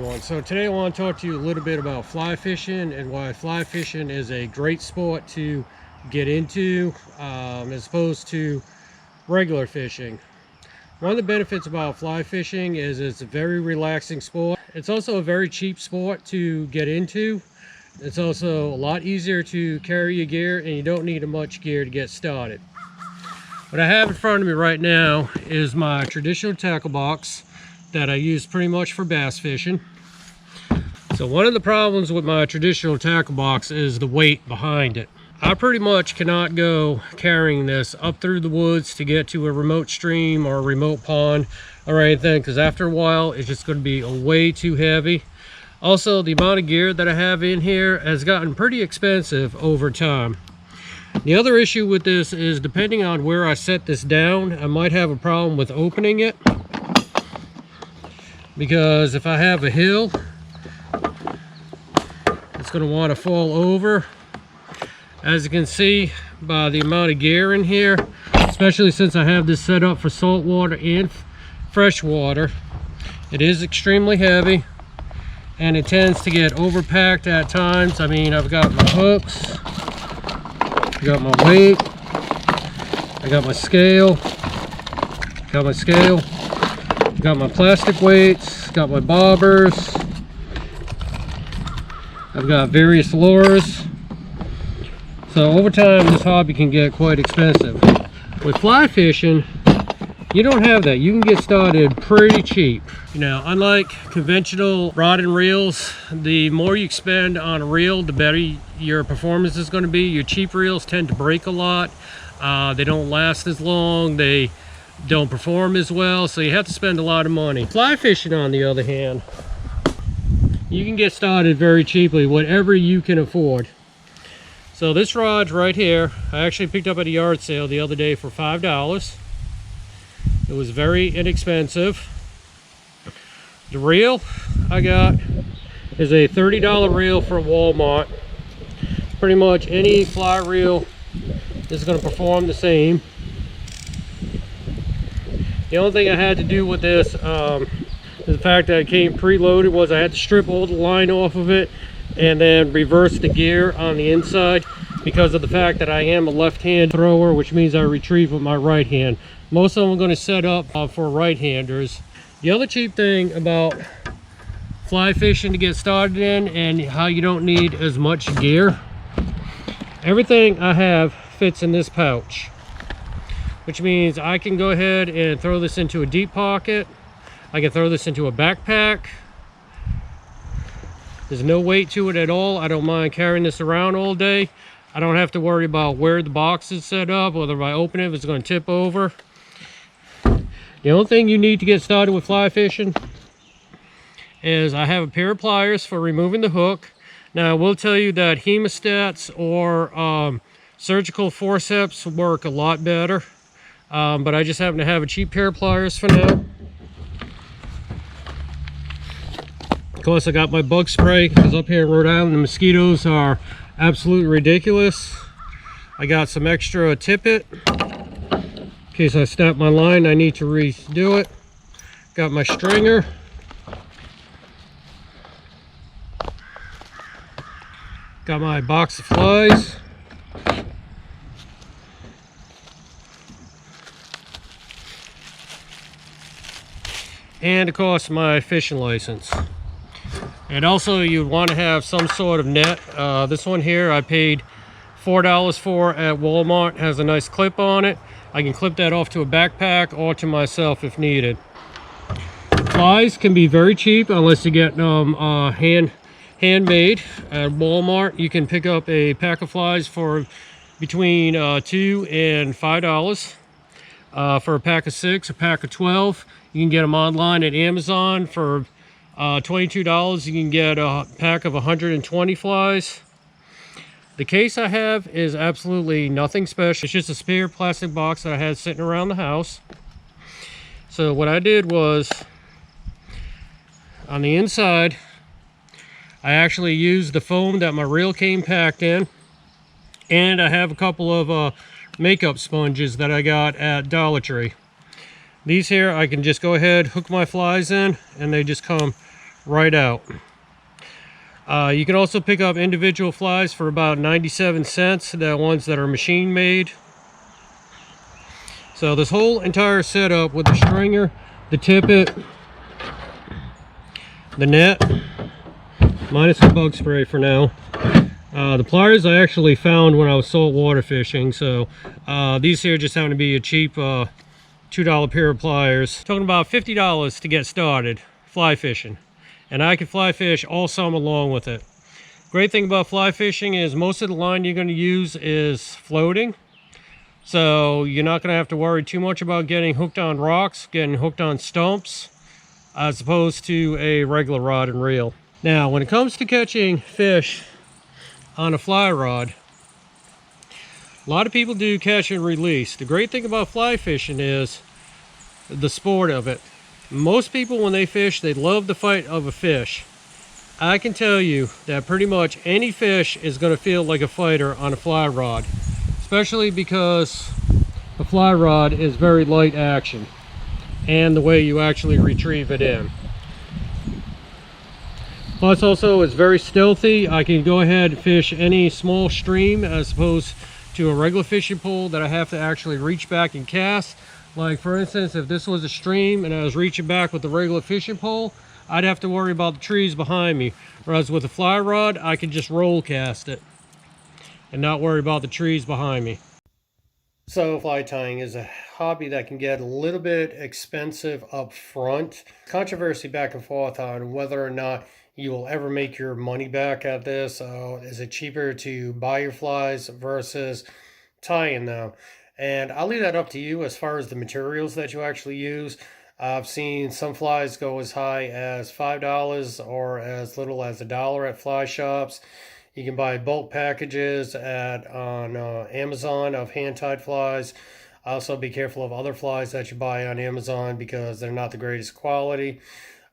everyone. So today I want to talk to you a little bit about fly fishing and why fly fishing is a great sport to get into as opposed to regular fishing. One of the benefits about fly fishing is it's a very relaxing sport. It's also a very cheap sport to get into. It's also a lot easier to carry your gear, and you don't need much gear to get started. What I have in front of me right now is my traditional tackle box that I use pretty much for bass fishing. So one of the problems with my traditional tackle box is the weight behind it. I pretty much cannot go carrying this up through the woods to get to a remote stream or a remote pond or anything, because after a while it's just going to be way too heavy. Also, the amount of gear that I have in here has gotten pretty expensive over time. The other issue with this is, depending on where I set this down, I might have a problem with opening it, because if I have a hill, it's going to want to fall over. As you can see by the amount of gear in here, especially since I have this set up for saltwater and freshwater, it is extremely heavy and it tends to get overpacked at times. I mean, I've got my hooks, I got my weight, I got my scale, got my plastic weights, got my bobbers, I've got various lures. So over time this hobby can get quite expensive. With fly fishing, you don't have that. You can get started pretty cheap. You know, unlike conventional rod and reels, the more you spend on a reel, the better your performance is going to be. Your cheap reels tend to break a lot. They don't last as long. They don't perform as well, so you have to spend a lot of money. Fly fishing, on the other hand, you can get started very cheaply, whatever you can afford. So this rod right here, I actually picked up at a yard sale the other day for $5. It was very inexpensive. The reel I got is a $30 reel from Walmart. Pretty much any fly reel is going to perform the same. The only thing I had to do with this is the fact that it came preloaded, was I had to strip all the line off of it and then reverse the gear on the inside, because of the fact that I am a left-hand thrower, which means I retrieve with my right hand. Most of them are going to set up for right-handers. The other cheap thing about fly fishing to get started in, and how you don't need as much gear, everything I have fits in this pouch, which means I can go ahead and throw this into a deep pocket. I can throw this into a backpack. There's no weight to it at all. I don't mind carrying this around all day. I don't have to worry about where the box is set up, whether if I open it, if it's going to tip over. The only thing you need to get started with fly fishing is I have a pair of pliers for removing the hook. Now I will tell you that hemostats or surgical forceps work a lot better, but I just happen to have a cheap pair of pliers for now. Of course, I got my bug spray, because up here in Rhode Island the mosquitoes are absolutely ridiculous. I got some extra tippet in case I snap my line, I need to redo it. Got my stringer. Got my box of flies. And of course my fishing license. And also you'd want to have some sort of net. This one here I paid $4 for at Walmart. It has a nice clip on it. I can clip that off to a backpack or to myself if needed. Flies can be very cheap unless you get handmade. At Walmart you can pick up a pack of flies for between $2 and $5. For a pack of 6, a pack of 12. You can get them online at Amazon for $22. You can get a pack of 120 flies. The case I have is absolutely nothing special. It's just a spare plastic box that I had sitting around the house. So what I did was, on the inside, I actually used the foam that my reel came packed in, and I have a couple of makeup sponges that I got at Dollar Tree. These here I can just go ahead, hook my flies in, and they just come right out. You can also pick up individual flies for about 97 cents, the ones that are machine made. So this whole entire setup with the stringer, the tippet, the net, minus the bug spray for now. The pliers I actually found when I was saltwater fishing, so these here just happen to be a cheap $2 pair of pliers. Talking about $50 to get started fly fishing, and I can fly fish all summer long with it. Great thing about fly fishing is most of the line you're going to use is floating, so you're not going to have to worry too much about getting hooked on rocks, getting hooked on stumps, as opposed to a regular rod and reel. Now, when it comes to catching fish on a fly rod, a lot of people do catch and release. The great thing about fly fishing is the sport of it. Most people, when they fish, they love the fight of a fish. I can tell you that pretty much any fish is going to feel like a fighter on a fly rod, especially because the fly rod is very light action and the way you actually retrieve it in. Plus also it's very stealthy. I can go ahead and fish any small stream as opposed to a regular fishing pole that I have to actually reach back and cast. Like for instance, if this was a stream and I was reaching back with the regular fishing pole, I'd have to worry about the trees behind me. Whereas with a fly rod, I can just roll cast it and not worry about the trees behind me. So fly tying is a hobby that can get a little bit expensive up front. Controversy back and forth on whether or not you will ever make your money back at this. Is it cheaper to buy your flies versus tying them? And I'll leave that up to you as far as the materials that you actually use. I've seen some flies go as high as $5 or as little as $1 at fly shops. You can buy bulk packages on Amazon of hand-tied flies. Also be careful of other flies that you buy on Amazon because they're not the greatest quality.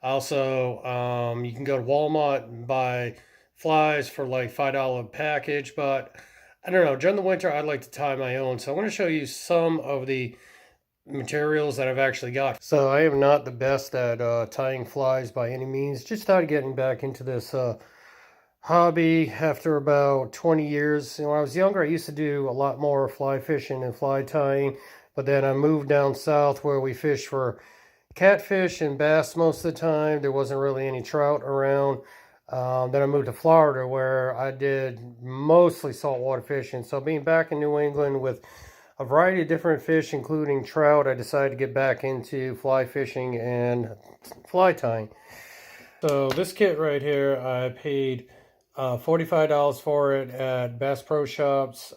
Also, you can go to Walmart and buy flies for like $5 package, but I don't know, during the winter I'd like to tie my own. So I want to show you some of the materials that I've actually got. So I am not the best at tying flies by any means. Just started getting back into this hobby after about 20 years. When I was younger, I used to do a lot more fly fishing and fly tying, but then I moved down south where we fish for catfish and bass most of the time. There wasn't really any trout around. Then I moved to Florida where I did mostly saltwater fishing. So being back in New England with a variety of different fish, including trout, I decided to get back into fly fishing and fly tying. So this kit right here, I paid $45 for it at Bass Pro Shops,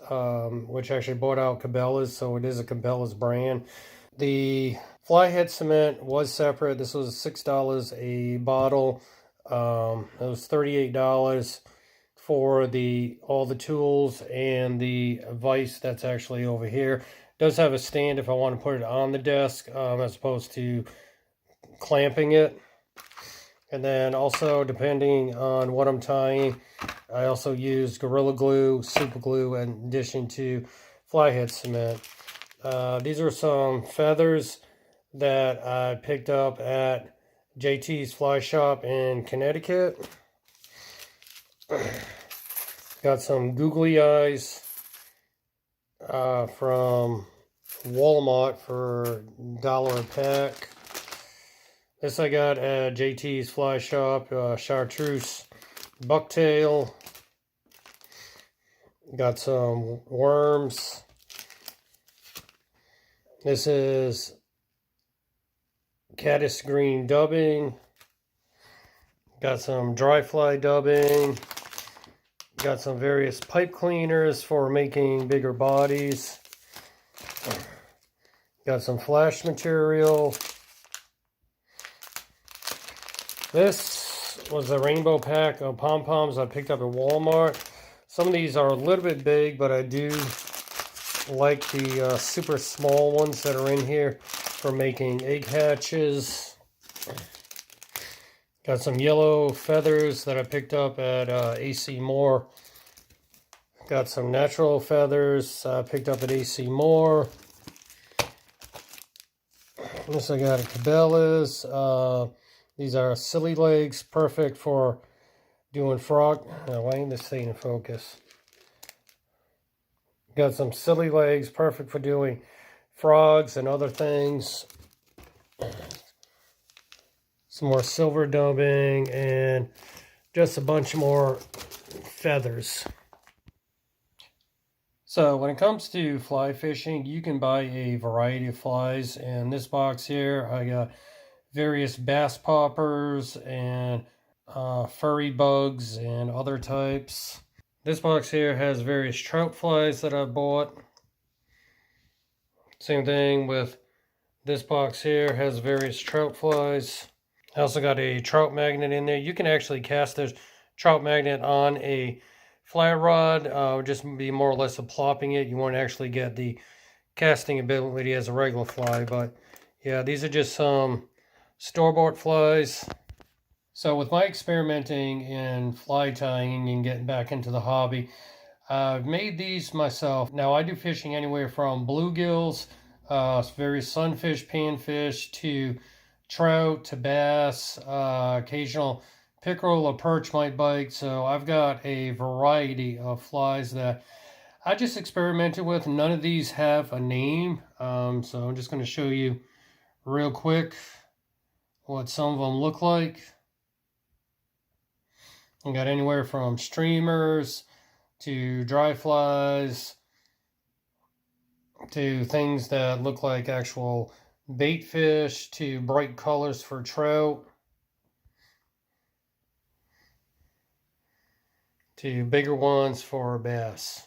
which actually bought out Cabela's, so it is a Cabela's brand. The fly head cement was separate. This was $6 a bottle. It was $38 for all the tools and the vise that's actually over here. It does have a stand if I want to put it on the desk as opposed to clamping it. And then also, depending on what I'm tying, I also use Gorilla Glue, Super Glue, in addition to fly head cement. These are some feathers that I picked up at JT's Fly Shop in Connecticut. Got some googly eyes from Walmart for $1 a pack. This I got at JT's Fly Shop, chartreuse bucktail. Got some worms. This is caddis green dubbing. Got some dry fly dubbing. Got some various pipe cleaners for making bigger bodies. Got some flash material. This was a rainbow pack of pom-poms I picked up at Walmart. Some of these are a little bit big, but I do like the super small ones that are in here for making egg hatches. Got some yellow feathers that I picked up at AC Moore. Got some natural feathers I picked up at AC Moore. This I got at Cabela's. These are silly legs, perfect for doing frog. Now, why ain't this thing in focus? Got some silly legs, perfect for doing frogs and other things. Some more silver dubbing and just a bunch more feathers. So when it comes to fly fishing, you can buy a variety of flies. In this box here, I got various bass poppers and furry bugs and other types. This box here has various trout flies that I bought. Same thing with this box here, has various trout flies. I also got a trout magnet in there. You can actually cast this trout magnet on a fly rod, just be more or less a plopping it. You won't actually get the casting ability as a regular fly, but yeah, these are just some store-bought flies. So with my experimenting in fly tying and getting back into the hobby, I've made these myself. Now I do fishing anywhere from bluegills, various sunfish, panfish, to trout, to bass, occasional pickerel or perch might bite. So I've got a variety of flies that I just experimented with. None of these have a name, so I'm just going to show you real quick what some of them look like. I got anywhere from streamers to dry flies to things that look like actual bait fish to bright colors for trout to bigger ones for bass.